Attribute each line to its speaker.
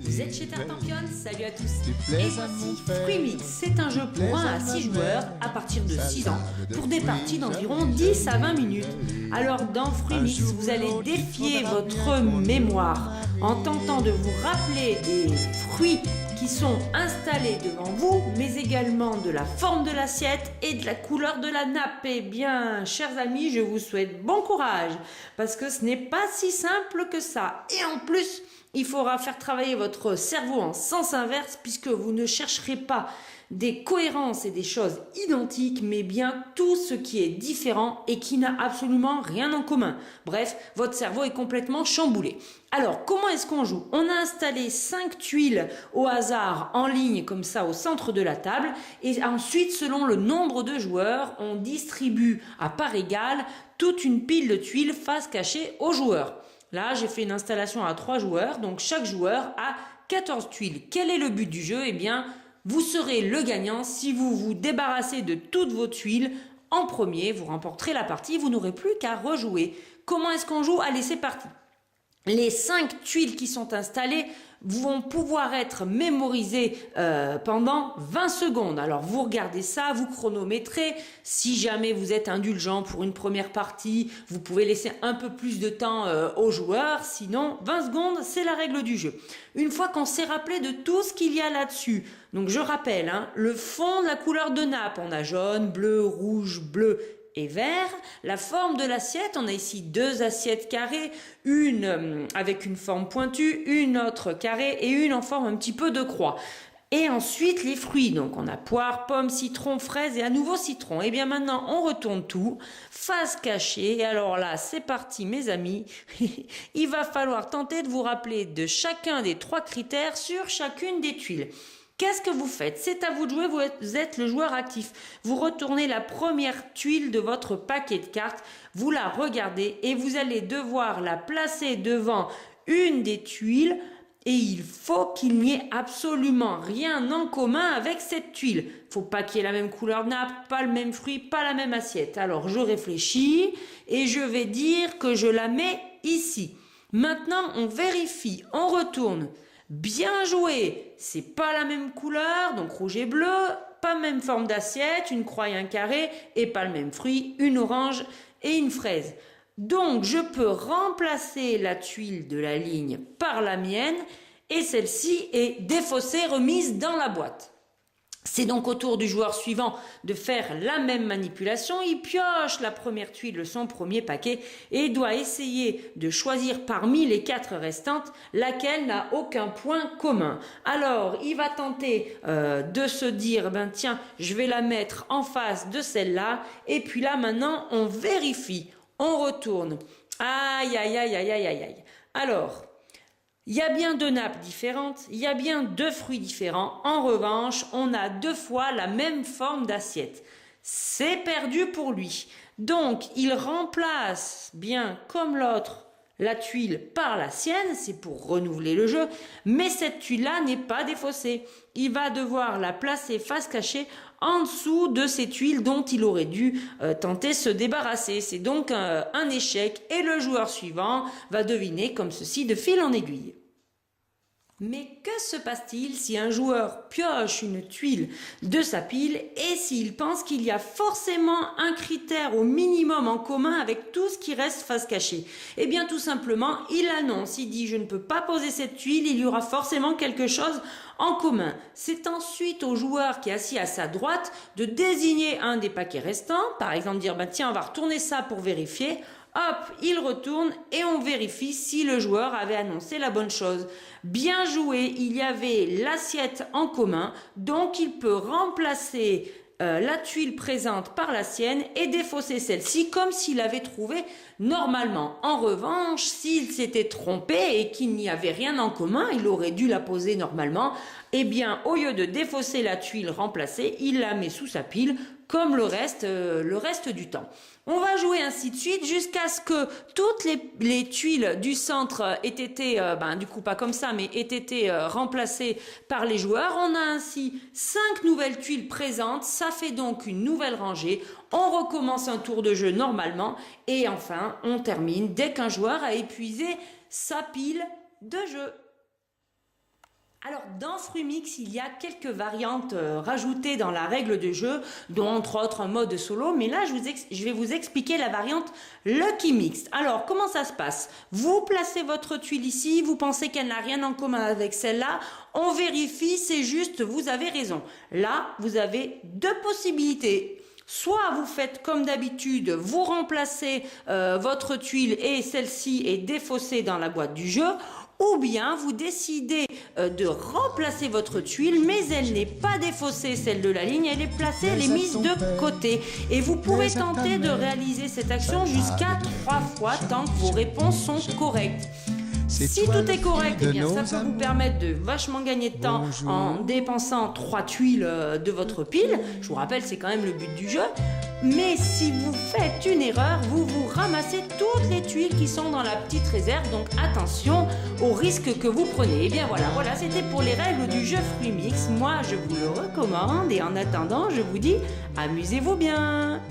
Speaker 1: Vous êtes chez Tartampion, salut à tous. Et voici Fruimix, c'est un jeu pour 1 à 6 joueurs à partir de 6 ans pour des parties d'environ 10 à 20 minutes. Alors dans Fruimix, vous allez défier votre mémoire en tentant de vous rappeler des fruits qui sont installés devant vous, mais également de la forme de l'assiette et de la couleur de la nappe. Eh bien, chers amis, je vous souhaite bon courage, parce que ce n'est pas si simple que ça. Et en plus, il faudra faire travailler votre cerveau en sens inverse, puisque vous ne chercherez pas des cohérences et des choses identiques, mais bien tout ce qui est différent et qui n'a absolument rien en commun. Bref, votre cerveau est complètement chamboulé. Alors, comment est-ce qu'on joue? On a installé 5 tuiles au hasard en ligne, comme ça, au centre de la table. Et ensuite, selon le nombre de joueurs, on distribue à part égale toute une pile de tuiles face cachée aux joueurs. Là, j'ai fait une installation à 3 joueurs, donc chaque joueur a 14 tuiles. Quel est le but du jeu? Eh bien, vous serez le gagnant si vous vous débarrassez de toutes vos tuiles en premier. Vous remporterez la partie, vous n'aurez plus qu'à rejouer. Comment est-ce qu'on joue? Allez, c'est parti. Les 5 tuiles qui sont installées vont pouvoir être mémorisées pendant 20 secondes. Alors vous regardez ça, vous chronométrez. Si jamais vous êtes indulgent pour une première partie, vous pouvez laisser un peu plus de temps aux joueurs. Sinon, 20 secondes, c'est la règle du jeu. Une fois qu'on s'est rappelé de tout ce qu'il y a là-dessus, donc je rappelle, le fond de la couleur de nappe, on a jaune, bleu, rouge, bleu et vert. La forme de l'assiette, on a ici 2 assiettes carrées, une avec une forme pointue, une autre carrée et une en forme un petit peu de croix. Et ensuite les fruits, donc on a poire, pomme, citron, fraise et à nouveau citron. Et bien maintenant on retourne tout, face cachée. Et alors là c'est parti mes amis, il va falloir tenter de vous rappeler de chacun des 3 critères sur chacune des tuiles. Qu'est-ce que vous faites? C'est à vous de jouer, vous êtes le joueur actif. Vous retournez la première tuile de votre paquet de cartes, vous la regardez et vous allez devoir la placer devant une des tuiles et il faut qu'il n'y ait absolument rien en commun avec cette tuile. Il ne faut pas qu'il y ait la même couleur de nappe, pas le même fruit, pas la même assiette. Alors je réfléchis et je vais dire que je la mets ici. Maintenant on vérifie, on retourne. Bien joué, c'est pas la même couleur, donc rouge et bleu, pas même forme d'assiette, une croix et un carré, et pas le même fruit, une orange et une fraise. Donc je peux remplacer la tuile de la ligne par la mienne, et celle-ci est défaussée, remise dans la boîte. C'est donc au tour du joueur suivant de faire la même manipulation. Il pioche la première tuile de son premier paquet et doit essayer de choisir parmi les 4 restantes laquelle n'a aucun point commun. Alors, il va tenter de se dire, ben tiens, je vais la mettre en face de celle-là. Et puis là, maintenant, on vérifie. On retourne. Aïe, aïe, aïe, aïe, aïe, aïe, aïe. Alors, il y a bien 2 nappes différentes, il y a bien 2 fruits différents. En revanche, on a 2 fois la même forme d'assiette. C'est perdu pour lui. Donc, il remplace bien comme l'autre la tuile par la sienne, c'est pour renouveler le jeu, mais cette tuile-là n'est pas défaussée. Il va devoir la placer face cachée en dessous de ces tuiles dont il aurait dû tenter se débarrasser. C'est donc un échec et le joueur suivant va deviner comme ceci de fil en aiguille. Mais que se passe-t-il si un joueur pioche une tuile de sa pile et s'il pense qu'il y a forcément un critère au minimum en commun avec tout ce qui reste face cachée? Eh bien tout simplement, il annonce, il dit je ne peux pas poser cette tuile, il y aura forcément quelque chose en commun. C'est ensuite au joueur qui est assis à sa droite de désigner un des paquets restants, par exemple dire bah, tiens on va retourner ça pour vérifier. Hop, il retourne et on vérifie si le joueur avait annoncé la bonne chose. Bien joué, il y avait l'assiette en commun, donc il peut remplacer la tuile présente par la sienne et défausser celle-ci comme s'il avait trouvé normalement. En revanche, s'il s'était trompé et qu'il n'y avait rien en commun, il aurait dû la poser normalement, eh bien au lieu de défausser la tuile remplacée, il la met sous sa pile comme le reste du temps. On va jouer ainsi de suite jusqu'à ce que toutes les tuiles du centre aient été, du coup pas comme ça, mais aient été remplacées par les joueurs. On a ainsi 5 nouvelles tuiles présentes, ça fait donc une nouvelle rangée. On recommence un tour de jeu normalement et enfin on termine dès qu'un joueur a épuisé sa pile de jeu. Alors dans Fruimix, il y a quelques variantes rajoutées dans la règle de jeu, dont entre autres un mode solo, mais là je vais vous expliquer la variante Lucky Mix. Alors comment ça se passe? Vous placez votre tuile ici, vous pensez qu'elle n'a rien en commun avec celle-là, on vérifie, c'est juste, vous avez raison. Là, vous avez deux possibilités. Soit vous faites comme d'habitude, vous remplacez votre tuile et celle-ci est défaussée dans la boîte du jeu, ou bien vous décidez de remplacer votre tuile, mais elle n'est pas défaussée, celle de la ligne, elle est placée, elle est mise de côté. Et vous pourrez tenter de réaliser cette action jusqu'à 3 fois tant que vos réponses sont correctes. Si tout est correct, eh bien, ça peut vous permettre de vachement gagner de temps en dépensant 3 tuiles de votre pile. Je vous rappelle, c'est quand même le but du jeu. Mais si vous faites une erreur, vous ramassez toutes les tuiles qui sont dans la petite réserve. Donc attention au risque que vous prenez. Et bien voilà, c'était pour les règles du jeu Fruimix. Moi, je vous le recommande. Et en attendant, je vous dis, amusez-vous bien.